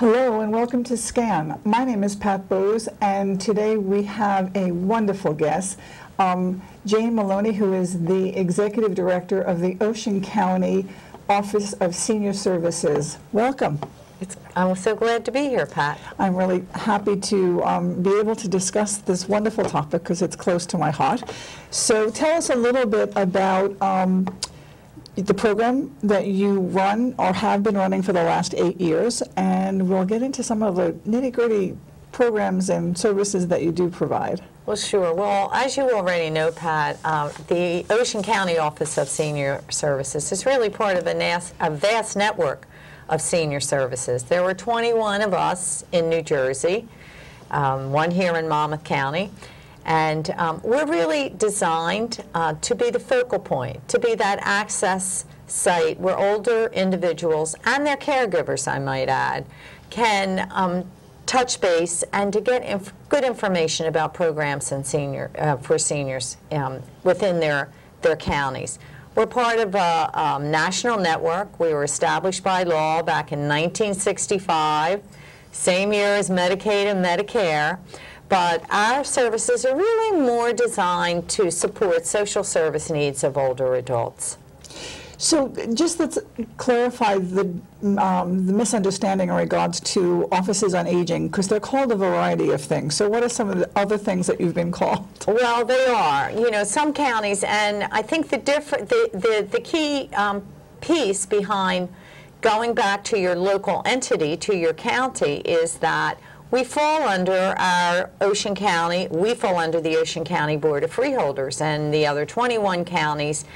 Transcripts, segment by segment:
Hello and welcome to SCAN. My name is Pat Bose, and today we have a wonderful guest, Jane Maloney, who is the Executive Director of the Ocean County Office of Senior Services. Welcome. I'm so glad to be here, Pat. I'm really happy to be able to discuss this wonderful topic because it's close to my heart. So tell us a little bit about the program that you run or have been running for the last 8 years, and we'll get into some of the nitty-gritty programs and services that you do provide. Well, sure. Well, as you already know, Pat, the Ocean County Office of Senior Services is really part of a vast network of senior services. There were 21 of us in New Jersey, one here in Monmouth County. And we're really designed to be the focal point, to be that access site where older individuals and their caregivers, I might add, can touch base and to get good information about programs and for seniors within their counties. We're part of a national network. We were established by law back in 1965, same year as Medicaid and Medicare. But our services are really more designed to support social service needs of older adults. So just let's clarify the misunderstanding in regards to offices on aging, because they're called a variety of things. So what are some of the other things that you've been called? Well, they are. You know, some counties, and I think the key piece behind going back to your local entity, to your county, is that we fall under our Ocean County, we fall under the Ocean County Board of Freeholders, and the other 21 counties,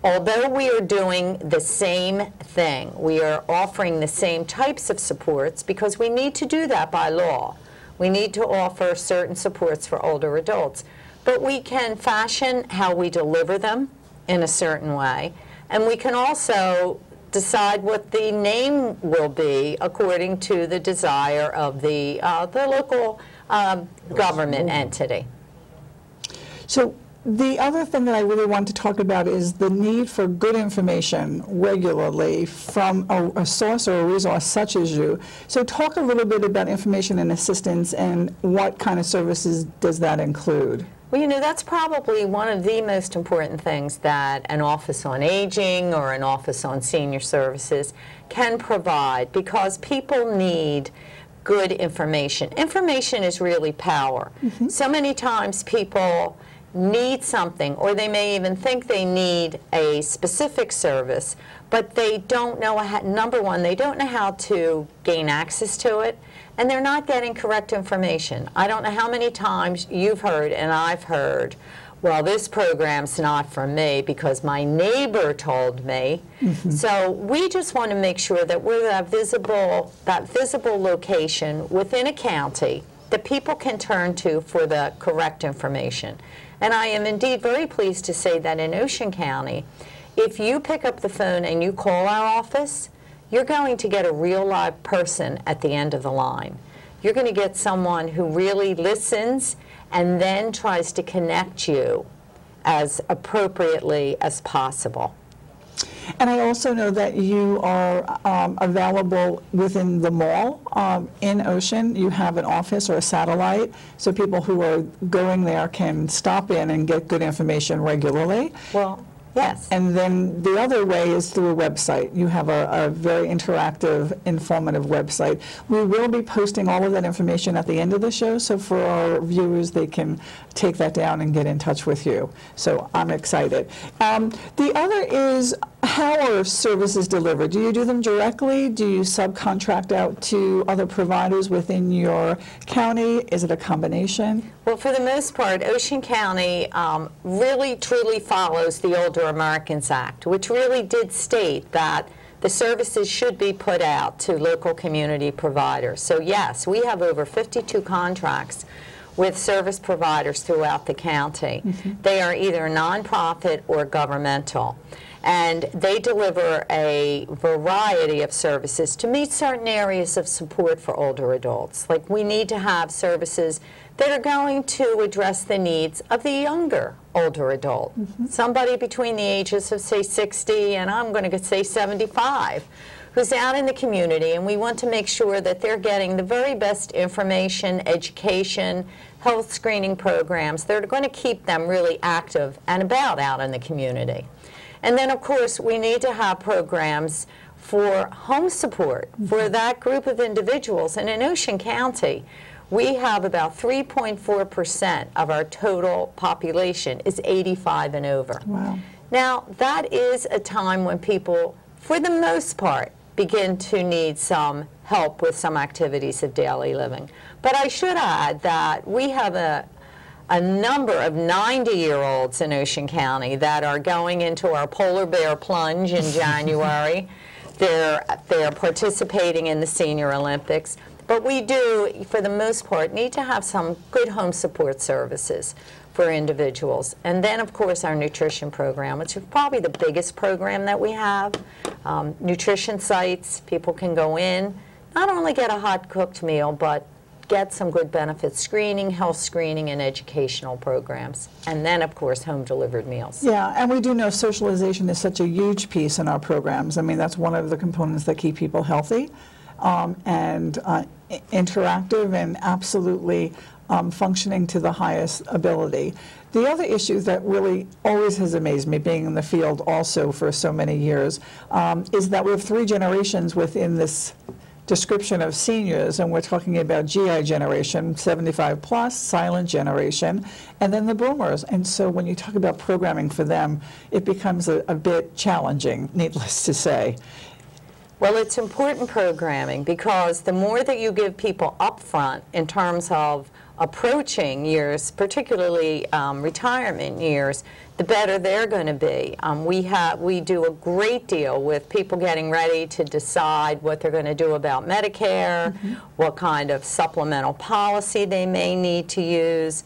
although we are doing the same thing, we are offering the same types of supports because we need to do that by law. We need to offer certain supports for older adults, but we can fashion how we deliver them in a certain way, and we can also decide what the name will be according to the desire of the local government entity. So the other thing that I really want to talk about is the need for good information regularly from a source or a resource such as you. So talk a little bit about information and assistance, and what kind of services does that include? Well, you know, that's probably one of the most important things that an office on aging or an office on senior services can provide, because people need good information. Information is really power. Mm-hmm. So many times people need something, or they may even think they need a specific service, but they don't know how, number one, they don't know how to gain access to it, and they're not getting correct information. I don't know how many times you've heard, and I've heard, well, this program's not for me because my neighbor told me. Mm-hmm. So we just want to make sure that we're that visible location within a county that people can turn to for the correct information. And I am indeed very pleased to say that in Ocean County, if you pick up the phone and you call our office, you're going to get a real live person at the end of the line. You're going to get someone who really listens and then tries to connect you as appropriately as possible. And I also know that you are available within the mall in Ocean. You have an office or a satellite, so people who are going there can stop in and get good information regularly. Well, yes. And then the other way is through a website. You have a very interactive, informative website. We will be posting all of that information at the end of the show, so for our viewers, they can take that down and get in touch with you. So I'm excited. The other is, how are services delivered? Do you do them directly? Do you subcontract out to other providers within your county? Is it a combination? Well, for the most part, Ocean County really truly follows the Older Americans Act, which really did state that the services should be put out to local community providers. So yes, we have over 52 contracts with service providers throughout the county. Mm-hmm. They are either nonprofit or governmental. And they deliver a variety of services to meet certain areas of support for older adults. Like, we need to have services that are going to address the needs of the younger older adult. Mm-hmm. Somebody between the ages of, say, 60 and I'm going to say 75, who's out in the community, and we want to make sure that they're getting the very best information, education, health screening programs that are going to keep them really active and about out in the community. And then, of course, we need to have programs for home support for that group of individuals. And in Ocean County, we have about 3.4% of our total population is 85 and over. Wow. Now, that is a time when people, for the most part, begin to need some help with some activities of daily living. But I should add that we have a number of 90-year-olds in Ocean County that are going into our polar bear plunge in January. They're participating in the Senior Olympics. But we do, for the most part, need to have some good home support services for individuals. And then, of course, our nutrition program, which is probably the biggest program that we have. Nutrition sites, people can go in, not only get a hot-cooked meal, but get some good benefit screening, health screening, and educational programs. And then, of course, home-delivered meals. Yeah, and we do know socialization is such a huge piece in our programs. I mean, that's one of the components that keep people healthy and interactive and absolutely functioning to the highest ability. The other issue that really always has amazed me, being in the field also for so many years, is that we have 3 generations within this description of seniors, and we're talking about GI generation, 75 plus, silent generation, and then the boomers. And so when you talk about programming for them, it becomes a bit challenging, needless to say. Well, it's important programming because the more that you give people up front in terms of approaching years, particularly retirement years, the better they're going to be. We do a great deal with people getting ready to decide what they're going to do about Medicare, what kind of supplemental policy they may need to use.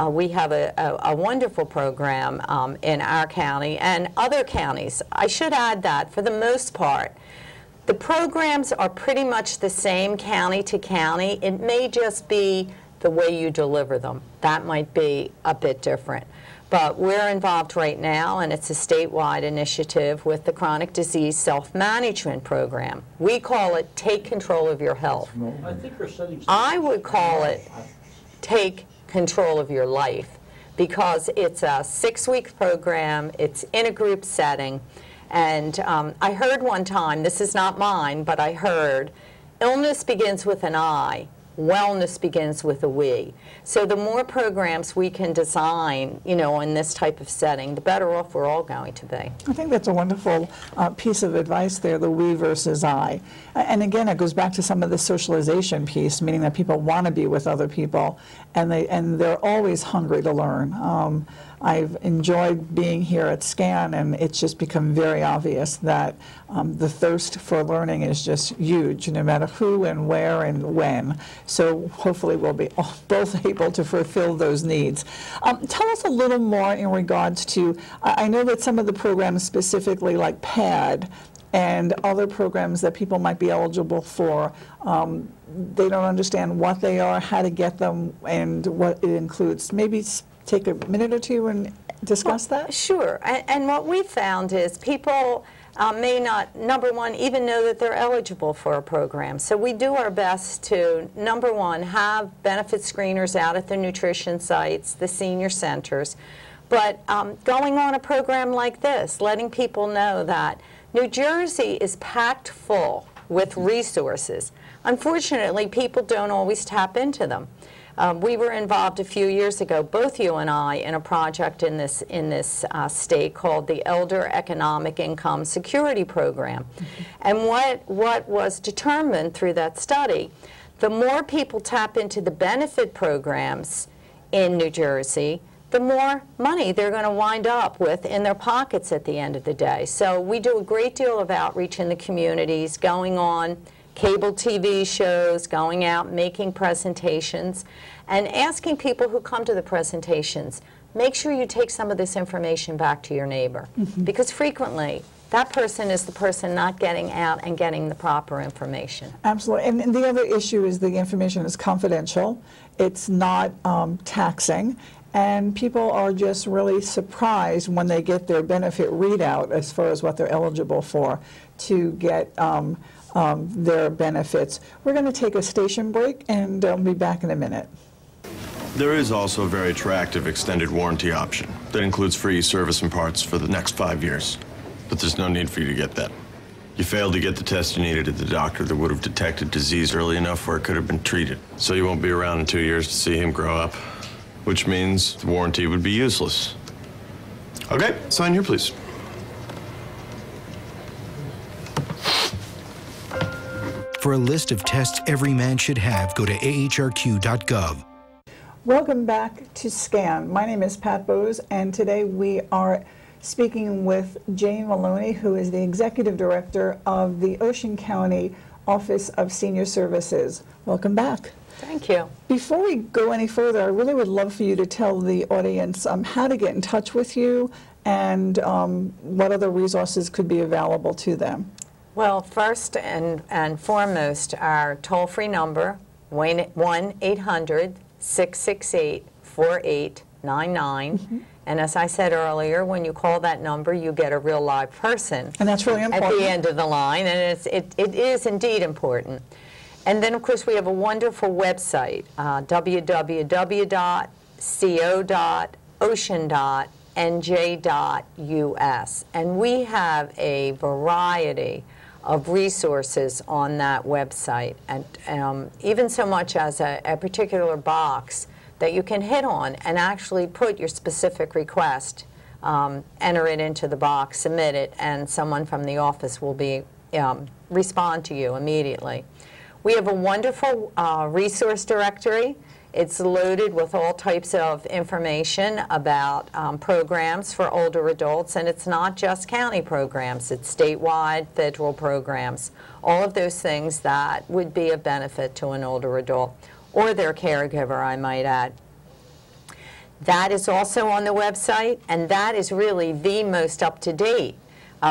We have a wonderful program in our county and other counties. I should add that for the most part, the programs are pretty much the same county to county. It may just be the way you deliver them. That might be a bit different. But we're involved right now, and it's a statewide initiative with the Chronic Disease Self-Management Program. We call it Take Control of Your Health. I would call it Take Control of Your Life because it's a 6-week program, it's in a group setting, and I heard one time, this is not mine, but I heard, illness begins with an I, wellness begins with a we. So the more programs we can design, you know, in this type of setting, the better off we're all going to be. I think that's a wonderful piece of advice there, the we versus I. And again, it goes back to some of the socialization piece, meaning that people want to be with other people, and they're always hungry to learn. I've enjoyed being here at SCAN, and it's just become very obvious that the thirst for learning is just huge, no matter who and where and when. So hopefully we'll be both able to fulfill those needs. Tell us a little more in regards to, I know that some of the programs specifically like PAD and other programs that people might be eligible for, they don't understand what they are, how to get them, and what it includes. Maybe take a minute or two and discuss that? Sure. And what we found is people may not, number one, even know that they're eligible for a program. So we do our best to, number one, have benefit screeners out at the nutrition sites, the senior centers. But going on a program like this, letting people know that New Jersey is packed full with resources. Unfortunately, people don't always tap into them. We were involved a few years ago, both you and I, in a project in this state called the Elder Economic Income Security Program. And what was determined through that study, the more people tap into the benefit programs in New Jersey, the more money they're going to wind up with in their pockets at the end of the day. So we do a great deal of outreach in the communities, going on cable TV shows, going out, making presentations, and asking people who come to the presentations, make sure you take some of this information back to your neighbor. Because frequently, that person is the person not getting out and getting the proper information. Absolutely. And the other issue is the information is confidential. It's not taxing. And people are just really surprised when they get their benefit readout as far as what they're eligible for. to get their benefits. We're going to take a station break, and I'll be back in a minute. There is also a very attractive extended warranty option that includes free service and parts for the next 5 years. But there's no need for you to get that. You failed to get the test you needed at the doctor that would have detected disease early enough where it could have been treated. So you won't be around in 2 years to see him grow up, which means the warranty would be useless. Okay, sign here, please. For a list of tests every man should have, go to ahrq.gov. Welcome back to SCAN. My name is Pat Bose, and today we are speaking with Jane Maloney, who is the Executive Director of the Ocean County Office of Senior Services. Welcome back. Thank you. Before we go any further, I really would love for you to tell the audience how to get in touch with you and what other resources could be available to them. Well, first and foremost, our toll-free number, 1-800-668-4899. And as I said earlier, when you call that number, you get a real live person. And that's really important. At the end of the line, and it is indeed important. And then, of course, we have a wonderful website, www.co.ocean.nj.us. And we have a variety of resources on that website, and even so much as a particular box that you can hit on and actually put your specific request, enter it into the box, submit it, and someone from the office will respond to you immediately. We have a wonderful resource directory. It's loaded with all types of information about programs for older adults, and it's not just county programs, it's statewide, federal programs, all of those things that would be of benefit to an older adult or their caregiver, I might add. That is also on the website, and that is really the most up-to-date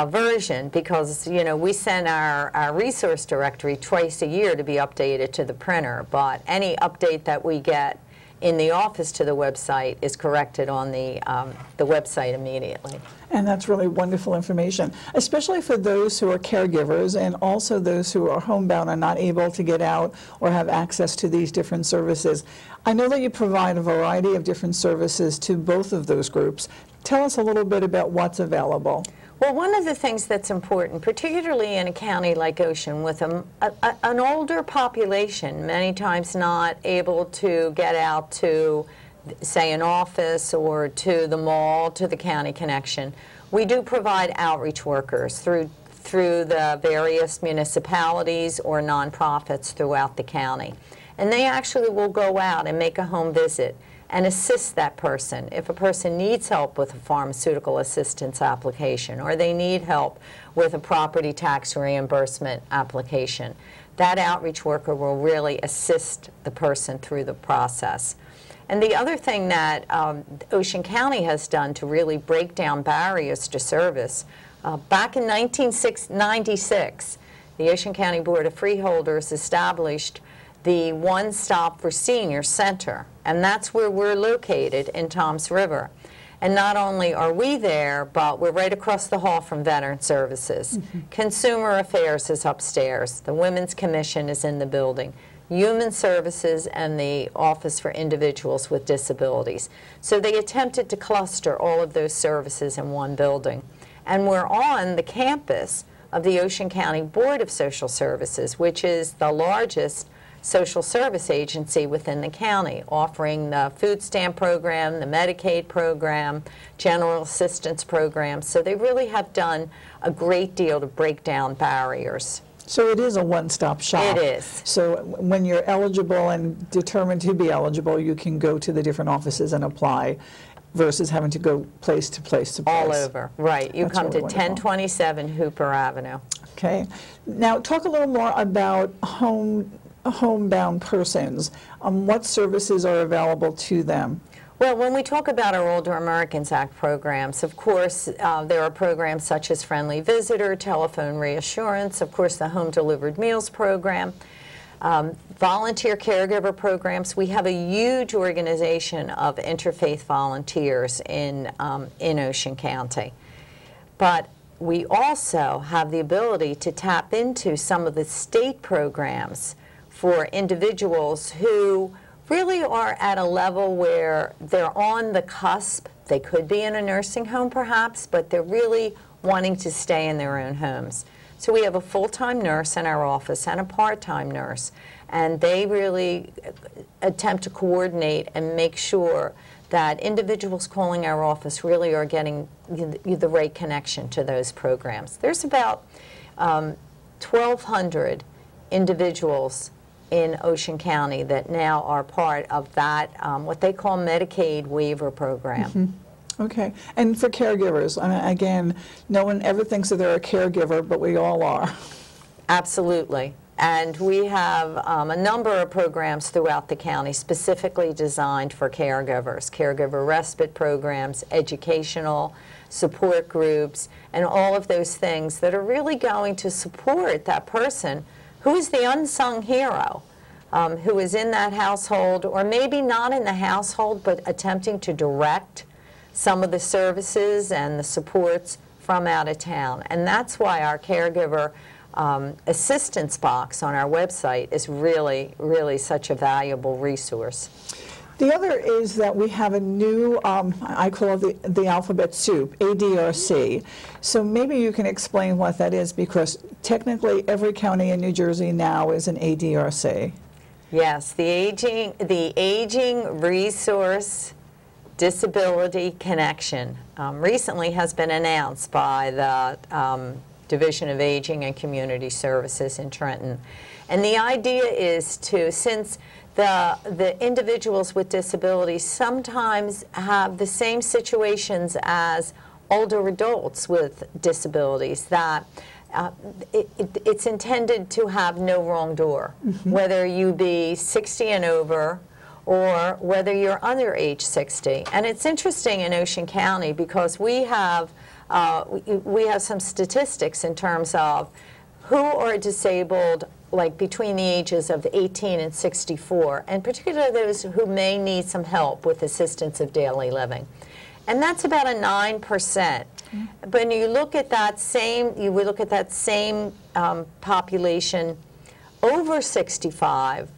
version, because we send our resource directory twice a year to be updated to the printer, but any update that we get in the office to the website is corrected on the website immediately. And that's really wonderful information, especially for those who are caregivers and also those who are homebound and not able to get out or have access to these different services. I know that you provide a variety of different services to both of those groups. Tell us a little bit about what's available. Well, one of the things that's important, particularly in a county like Ocean with an older population, many times not able to get out to, say, an office or to the mall, to the county connection, we do provide outreach workers through the various municipalities or nonprofits throughout the county. And they actually will go out and make a home visit and assist that person. If a person needs help with a pharmaceutical assistance application, or they need help with a property tax reimbursement application, that outreach worker will really assist the person through the process. And the other thing that Ocean County has done to really break down barriers to service, back in 1996, the Ocean County Board of Freeholders established the One Stop for Seniors Center, and that's where we're located in Toms River. And not only are we there, but we're right across the hall from Veteran Services. Consumer Affairs is upstairs. The Women's Commission is in the building. Human Services and the Office for Individuals with Disabilities. So they attempted to cluster all of those services in one building. And we're on the campus of the Ocean County Board of Social Services, which is the largest social service agency within the county, offering the food stamp program, the Medicaid program, general assistance program. So they really have done a great deal to break down barriers. So it is a one-stop shop. It is. So when you're eligible and determined to be eligible, you can go to the different offices and apply versus having to go place to place to place. All over, right. You come to 1027 Hooper Avenue. Okay. Now talk a little more about homebound persons. What services are available to them? Well, when we talk about our Older Americans Act programs, of course, there are programs such as Friendly Visitor, Telephone Reassurance, of course, the Home Delivered Meals program, volunteer caregiver programs. We have a huge organization of interfaith volunteers in Ocean County. But we also have the ability to tap into some of the state programs for individuals who really are at a level where they're on the cusp. They could be in a nursing home perhaps, but they're really wanting to stay in their own homes. So we have a full-time nurse in our office and a part-time nurse, and they really attempt to coordinate and make sure that individuals calling our office really are getting the right connection to those programs. There's about 1,200 individuals in Ocean County that now are part of that, what they call Medicaid waiver program. Mm-hmm. Okay, and for caregivers, again, no one ever thinks that they're a caregiver, but we all are. Absolutely. And we have a number of programs throughout the county specifically designed for caregivers, caregiver respite programs, educational support groups, and all of those things that are really going to support that person who is the unsung hero, who is in that household, or maybe not in the household, but attempting to direct some of the services and the supports from out of town. And that's why our caregiver assistance box on our website is really, really such a valuable resource. The other is that we have a new, I call it the alphabet soup, ADRC. So maybe you can explain what that is, because technically every county in New Jersey now is an ADRC. Yes, the Aging Resource Disability Connection recently has been announced by the Division of Aging and Community Services in Trenton. And the idea is to, since the individuals with disabilities sometimes have the same situations as older adults with disabilities, that it's intended to have no wrong door, whether you be 60 and over or whether you're under age 60. And it's interesting in Ocean County because we have some statistics in terms of who are disabled, like between the ages of 18 and 64, and particularly those who may need some help with assistance of daily living. And that's about a 9%. When you look at that same, population over 65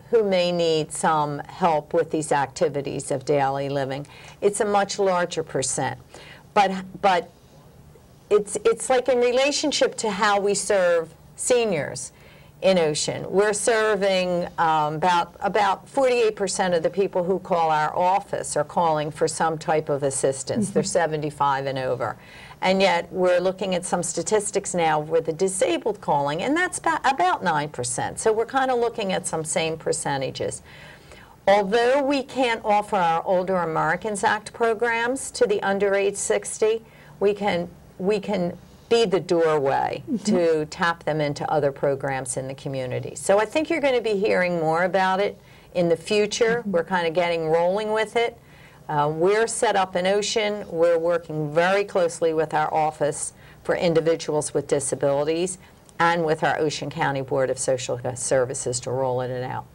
who may need some help with these activities of daily living, it's a much larger percent. But it's like in relationship to how we serve seniors in Ocean. We're serving about 48% of the people who call our office are calling for some type of assistance. They're 75 and over. And yet we're looking at some statistics now with the disabled calling, and that's about 9%. So we're kind of looking at some same percentages. Although we can't offer our Older Americans Act programs to the under age 60, we can be the doorway to tap them into other programs in the community. So I think you're going to be hearing more about it in the future. We're kind of getting rolling with it. We're set up in Ocean. We're working very closely with our Office for Individuals with Disabilities and with our Ocean County Board of Social Services to roll it out.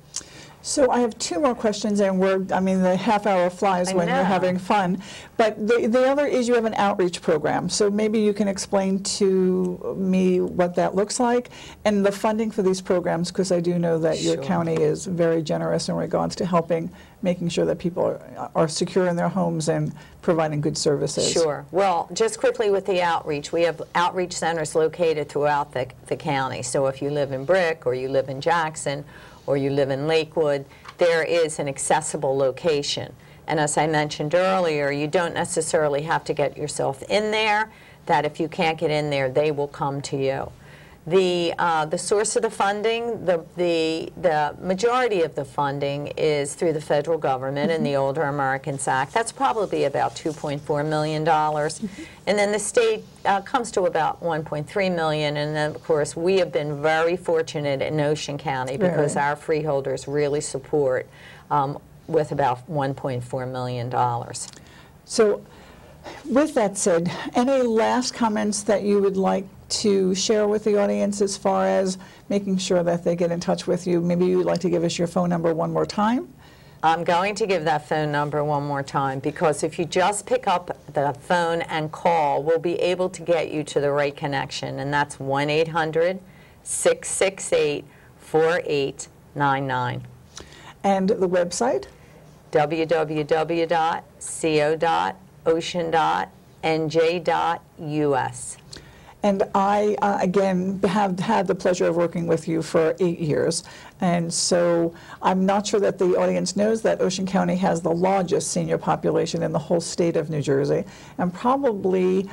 So I have two more questions, and the half hour flies when you're having fun. But the other is you have an outreach program. So maybe you can explain to me what that looks like and the funding for these programs, because I do know that your county is very generous in regards to helping, making sure that people are secure in their homes and providing good services. Sure. Well, just quickly with the outreach, we have outreach centers located throughout the county. So if you live in Brick or you live in Jackson, or you live in Lakewood, there is an accessible location. And as I mentioned earlier, you don't necessarily have to get yourself in there, that if you can't get in there, they will come to you. The source of the funding, the majority of the funding is through the federal government and the Older Americans Act. That's probably about $2.4 million. And then the state comes to about $1.3 million. And then, of course, we have been very fortunate in Ocean County because our freeholders really support with about $1.4 million. So with that said, any last comments that you would like to share with the audience as far as making sure that they get in touch with you? Maybe you'd like to give us your phone number one more time. I'm going to give that phone number one more time, because if you just pick up the phone and call, we'll be able to get you to the right connection, and that's 1-800-668-4899. And the website? www.co.ocean.nj.us. And I, again, have had the pleasure of working with you for 8 years. And so I'm not sure that the audience knows that Ocean County has the largest senior population in the whole state of New Jersey, and probably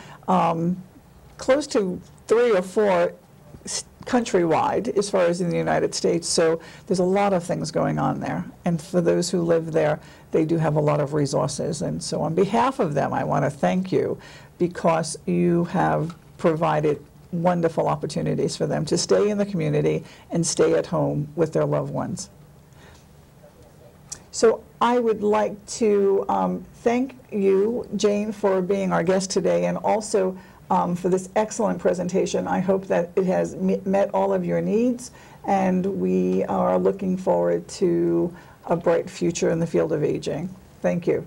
close to 3 or 4 countrywide as far as in the United States. So there's a lot of things going on there. And for those who live there, they do have a lot of resources. And so on behalf of them, I want to thank you, because you have provided wonderful opportunities for them to stay in the community and stay at home with their loved ones. So I would like to thank you, Jane, for being our guest today, and also for this excellent presentation. I hope that it has met all of your needs, and we are looking forward to a bright future in the field of aging. Thank you.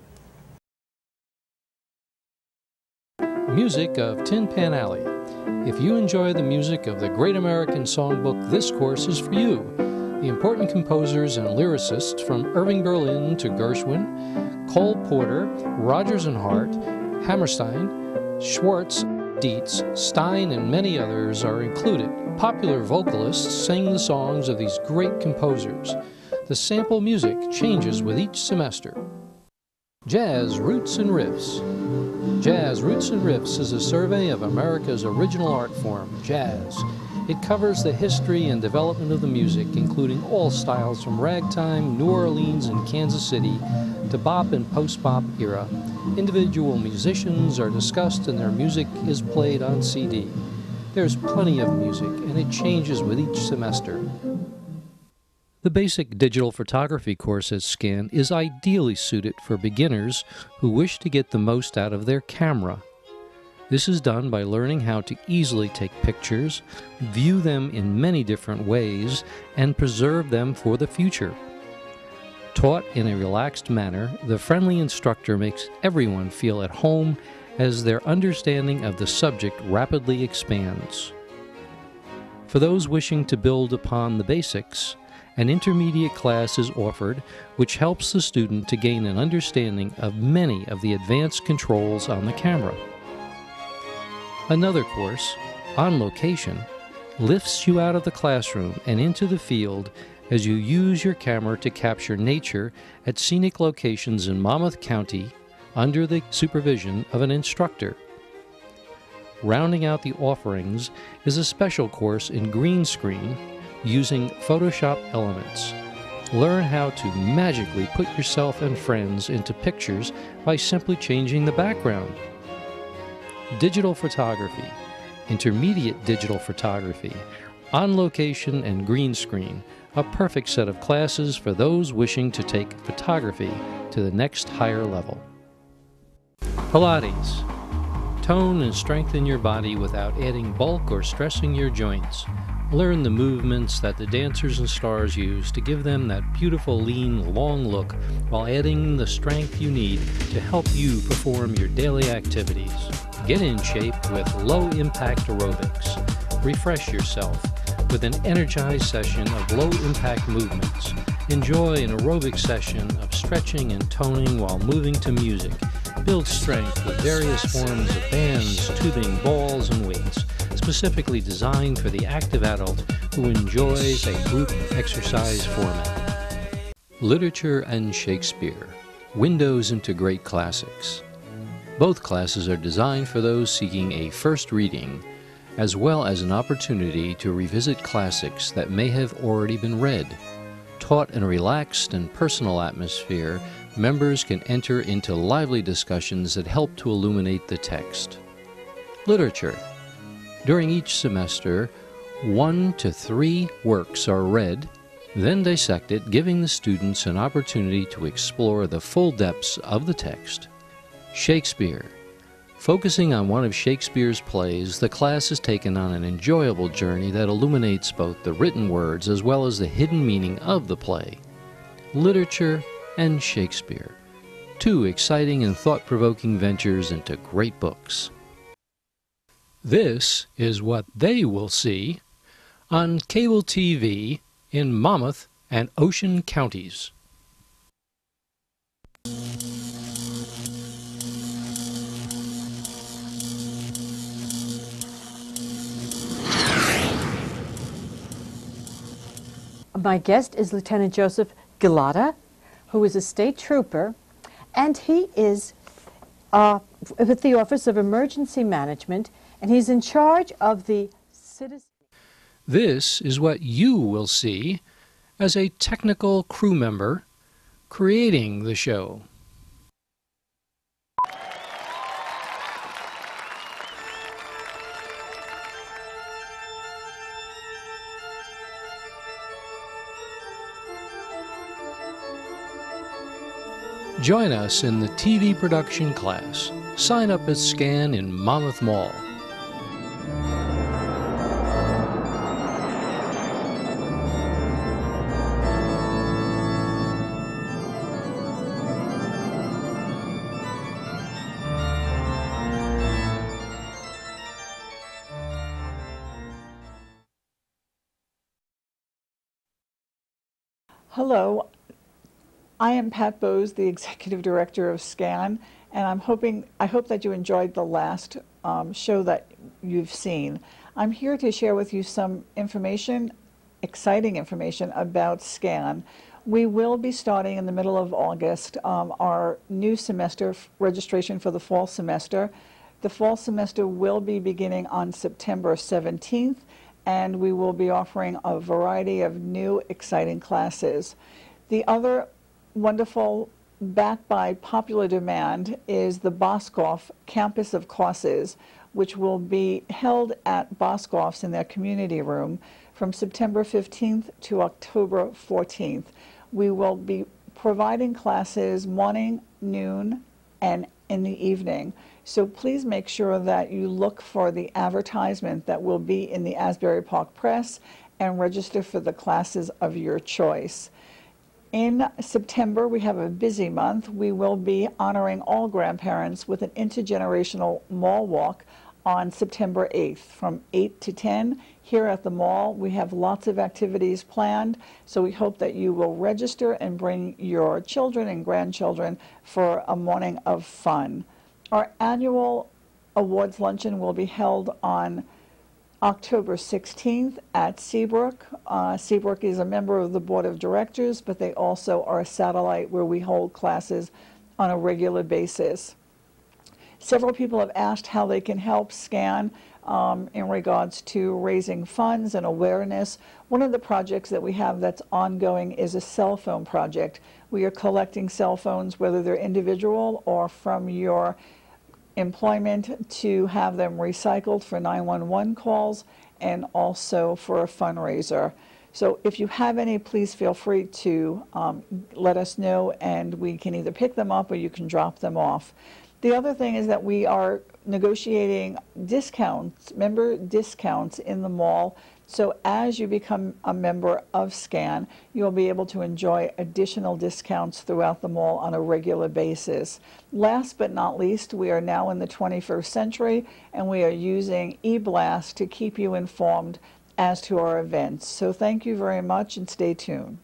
Music of Tin Pan Alley. If you enjoy the music of the Great American Songbook, this course is for you. The important composers and lyricists from Irving Berlin to Gershwin, Cole Porter, Rodgers and Hart, Hammerstein, Schwartz, Dietz, Stein, and many others are included. Popular vocalists sing the songs of these great composers. The sample music changes with each semester. Jazz Roots and Riffs. Jazz Roots and Riffs is a survey of America's original art form, jazz. It covers the history and development of the music, including all styles from ragtime, New Orleans, and Kansas City to bop and post-bop era. Individual musicians are discussed and their music is played on CD. There's plenty of music, and it changes with each semester. The basic digital photography course at SCAN is ideally suited for beginners who wish to get the most out of their camera. This is done by learning how to easily take pictures, view them in many different ways, and preserve them for the future. Taught in a relaxed manner, the friendly instructor makes everyone feel at home as their understanding of the subject rapidly expands. For those wishing to build upon the basics, an intermediate class is offered, which helps the student to gain an understanding of many of the advanced controls on the camera. Another course, On Location, lifts you out of the classroom and into the field as you use your camera to capture nature at scenic locations in Monmouth County under the supervision of an instructor. Rounding out the offerings is a special course in green screen using Photoshop elements. Learn how to magically put yourself and friends into pictures by simply changing the background. Digital photography, intermediate digital photography, on location and green screen, a perfect set of classes for those wishing to take photography to the next higher level. Pilates. Tone and strengthen your body without adding bulk or stressing your joints. Learn the movements that the dancers and stars use to give them that beautiful, lean, long look while adding the strength you need to help you perform your daily activities. Get in shape with low-impact aerobics. Refresh yourself with an energized session of low-impact movements. Enjoy an aerobic session of stretching and toning while moving to music. Build strength with various forms of bands, tubing, balls, and weights, specifically designed for the active adult who enjoys a group exercise format. Literature and Shakespeare, Windows into Great Classics. Both classes are designed for those seeking a first reading, as well as an opportunity to revisit classics that may have already been read. Taught in a relaxed and personal atmosphere, members can enter into lively discussions that help to illuminate the text. Literature. During each semester, 1 to 3 works are read, then dissected, giving the students an opportunity to explore the full depths of the text. Shakespeare. Focusing on one of Shakespeare's plays, the class is taken on an enjoyable journey that illuminates both the written words as well as the hidden meaning of the play. Literature and Shakespeare. Two exciting and thought-provoking ventures into great books. This is what they will see on cable TV in Monmouth and Ocean counties. My guest is Lieutenant Joseph Gilada, who is a state trooper, and he is with the Office of Emergency Management, and he's in charge of the citizen. This is what you will see as a technical crew member creating the show. Join us in the TV production class. Sign up at SCAN in Monmouth Mall. Hello. I am Pat Bose, the Executive Director of SCAN, and I hope that you enjoyed the last show that you've seen. I'm here to share with you some information, exciting information about SCAN. We will be starting in the middle of August our new semester registration for the fall semester. The fall semester will be beginning on September 17th, and we will be offering a variety of new exciting classes. The other wonderful, backed by popular demand, is the Boscoff Campus of Courses, which will be held at Boscoff's in their community room from September 15th to October 14th. We will be providing classes morning, noon, and in the evening. So please make sure that you look for the advertisement that will be in the Asbury Park Press and register for the classes of your choice. In September, we have a busy month. We will be honoring all grandparents with an intergenerational mall walk on September 8th from 8 to 10 here at the mall. We have lots of activities planned, so we hope that you will register and bring your children and grandchildren for a morning of fun. Our annual awards luncheon will be held on October 16th at Seabrook. Seabrook is a member of the Board of Directors, but they also are a satellite where we hold classes on a regular basis. Several people have asked how they can help SCAN in regards to raising funds and awareness. One of the projects that we have that's ongoing is a cell phone project. We are collecting cell phones, whether they're individual or from your employment, to have them recycled for 911 calls and also for a fundraiser. So if you have any, please feel free to let us know, and we can either pick them up or you can drop them off. The other thing is that we are negotiating discounts, member discounts in the mall. So as you become a member of SCAN, you'll be able to enjoy additional discounts throughout the mall on a regular basis. Last but not least, we are now in the 21st century, and we are using eBlast to keep you informed as to our events. So thank you very much, and stay tuned.